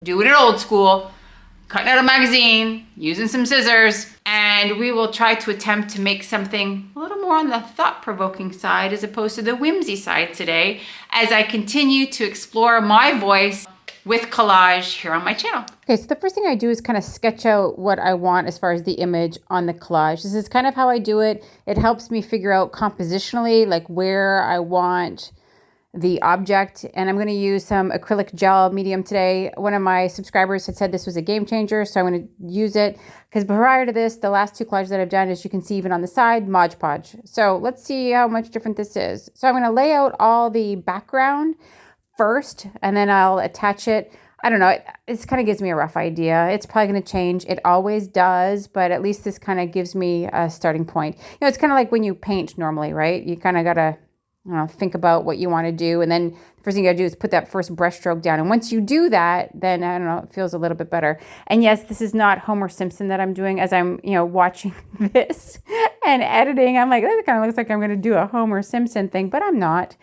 doing it old school, cutting out a magazine, using some scissors, and we will try to attempt to make something a little more on the thought-provoking side as opposed to the whimsy side today, as I continue to explore my voice with collage here on my channel. Okay, so the first thing I do is kind of sketch out what I want as far as the image on the collage. This is kind of how I do it. It helps me figure out compositionally, like where I want the object, and I'm going to use some acrylic gel medium today. One of my subscribers had said this was a game changer, so I'm going to use it because prior to this, the last two collages that I've done, as you can see even on the side, Mod Podge. So let's see how much different this is. So I'm going to lay out all the background first, and then I'll attach it. I don't know, it kind of gives me a rough idea. It's probably going to change. It always does, but at least this kind of gives me a starting point. You know, it's kind of like when you paint normally, right? You kind of got to think about what you want to do. And then the first thing you got to do is put that first brush stroke down. And once you do that, then I don't know, it feels a little bit better. And yes, this is not Homer Simpson that I'm doing as I'm, watching this and editing. I'm like, that kind of looks like I'm going to do a Homer Simpson thing, but I'm not.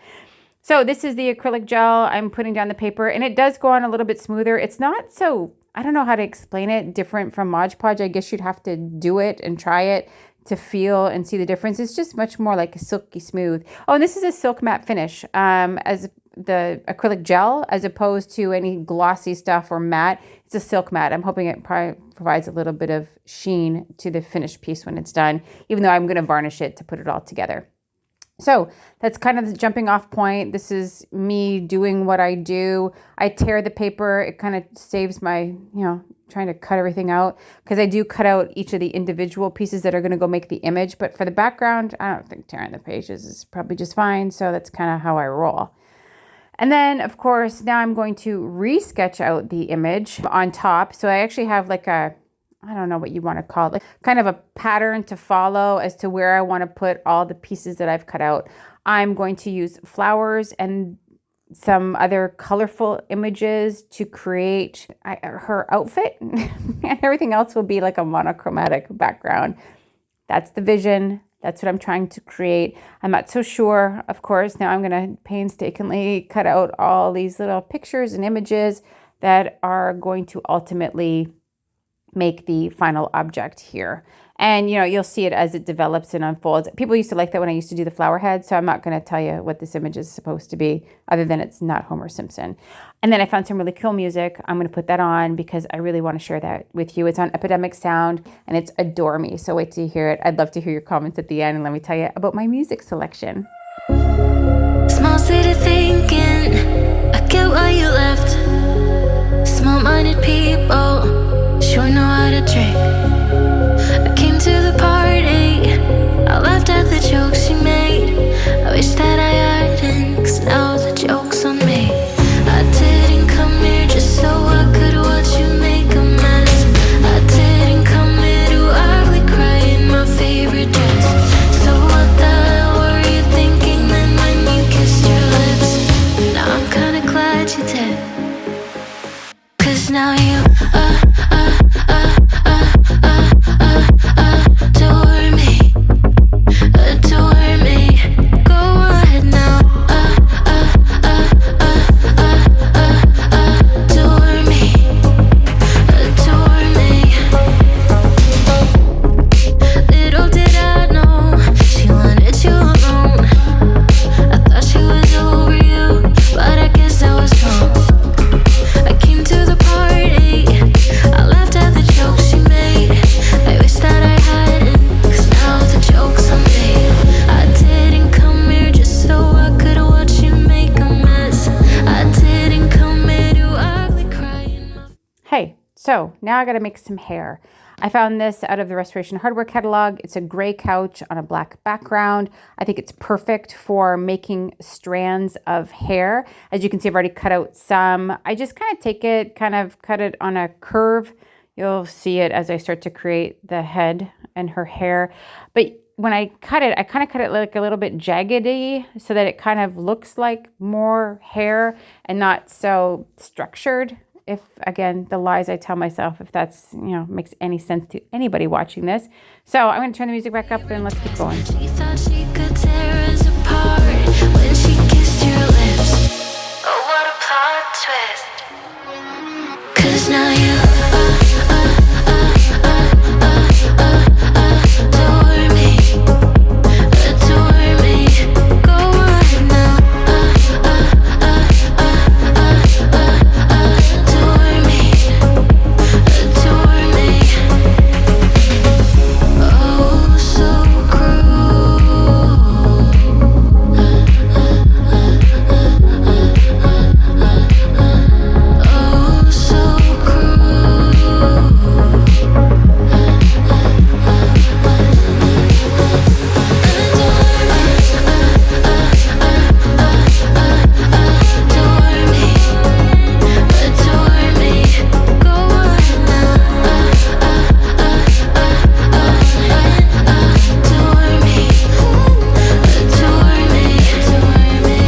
So this is the acrylic gel. I'm putting down the paper and it does go on a little bit smoother. It's not so, I don't know how to explain it, different from Mod Podge. I guess you'd have to do it and try it to feel and see the difference. It's just much more like a silky smooth. Oh, and this is a silk matte finish as the acrylic gel, as opposed to any glossy stuff or matte. It's a silk matte. I'm hoping it probably provides a little bit of sheen to the finished piece when it's done, even though I'm going to varnish it to put it all together. So that's kind of the jumping off point. This is me doing what I do. I tear the paper. It kind of saves my, trying to cut everything out, because I do cut out each of the individual pieces that are going to go make the image. But for the background, I don't think tearing the pages is probably just fine. So that's kind of how I roll. And then, of course, now I'm going to re-sketch out the image on top. So I actually have like a, I don't know what you want to call it, kind of a pattern to follow as to where I want to put all the pieces that I've cut out. I'm going to use flowers and some other colorful images to create her outfit, and everything else will be like a monochromatic background. That's the vision. That's what I'm trying to create. I'm not so sure, of course. Now I'm going to painstakingly cut out all these little pictures and images that are going to ultimately make the final object here. And, you'll see it as it develops and unfolds. People used to like that when I used to do the flower head, so I'm not going to tell you what this image is supposed to be, other than it's not Homer Simpson. And then I found some really cool music. I'm going to put that on because I really want to share that with you. It's on Epidemic Sound, and it's Adore Me, so wait till you hear it. I'd love to hear your comments at the end, and let me tell you about my music selection. Small city thinking, I get why you left. Small-minded people sure know how to trick. I came to the party, I laughed at the jokes she made. I wish that I hadn't, 'cause now the joke's on me. I didn't come here just so I could watch you make a mess. I didn't come here to ugly cry in my favorite dress. So what the hell were you thinking then when you kissed your lips? Now I'm kinda glad you did, 'cause now you adore me, adore me. Go ahead now, adore me, adore me. Little did I know she wanted you alone. I thought she was over you, but I guess I was wrong. I came to the party, I laughed at the jokes she made. I wish that I hadn't, 'cause now the joke's on me. I didn't come here just so I could watch you make a mess. I didn't come here to ugly cry in my... Hey, so now I got to make some hair. I found this out of the Restoration Hardware catalog. It's a gray couch on a black background. I think it's perfect for making strands of hair. As you can see, I've already cut out some. I just kind of take it, kind of cut it on a curve. You'll see it as I start to create the head and her hair. But when I cut it, I kind of cut it like a little bit jaggedy so that it kind of looks like more hair and not so structured. If, again, the lies I tell myself, if that's, makes any sense to anybody watching this. So I'm going to turn the music back up and let's keep going. She thought she could tear us apart when she kissed your lips. Oh, what a plot twist. 'Cause 'cause now you adore me. Go right now. Adore me. Adore me. Oh, so cruel. Oh, so cruel. Adore me. Adore me. Go right now. Adore me. Adore me. Adore me.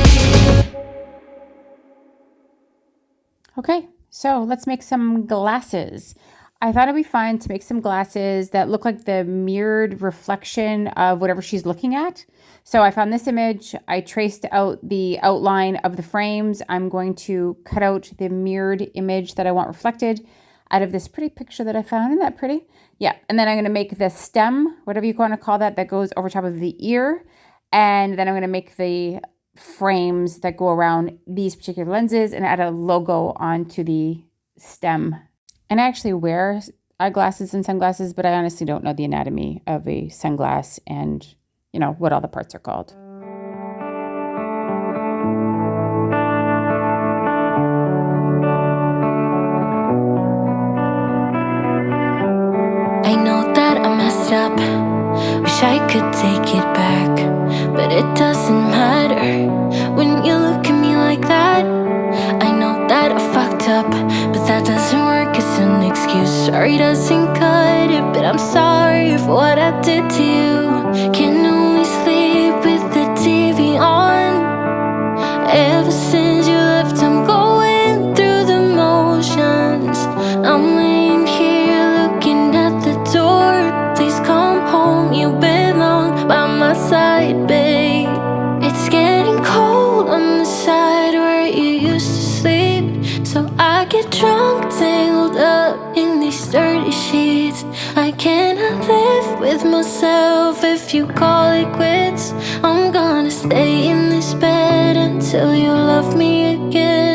Okay, so let's make some glasses. I thought it'd be fun to make some glasses that look like the mirrored reflection of whatever she's looking at. So I found this image, I traced out the outline of the frames. I'm going to cut out the mirrored image that I want reflected out of this pretty picture that I found. Isn't that pretty? Yeah, and then I'm gonna make the stem, whatever you want to call that, that goes over top of the ear. And then I'm gonna make the frames that go around these particular lenses and add a logo onto the stem. And I actually wear eyeglasses and sunglasses, but I honestly don't know the anatomy of a sunglass and, you know, what all the parts are called. I know that I messed up. Wish I could take it back, but it doesn't matter when you look at me like that. I know that I fucked up, but that doesn't work as an excuse. Sorry doesn't cut it, but I'm sorry for what I did to you. Can only sleep with the TV on. Ever since you left, I'm going through the motions. I'm laying here looking at the door. Please come home, you belong by my side, babe. It's getting cold on the side where you used to sleep, so I get drunk, tangled up in these dirty sheets. I cannot live with myself if you call it quits. I'm gonna stay in this bed until you love me again.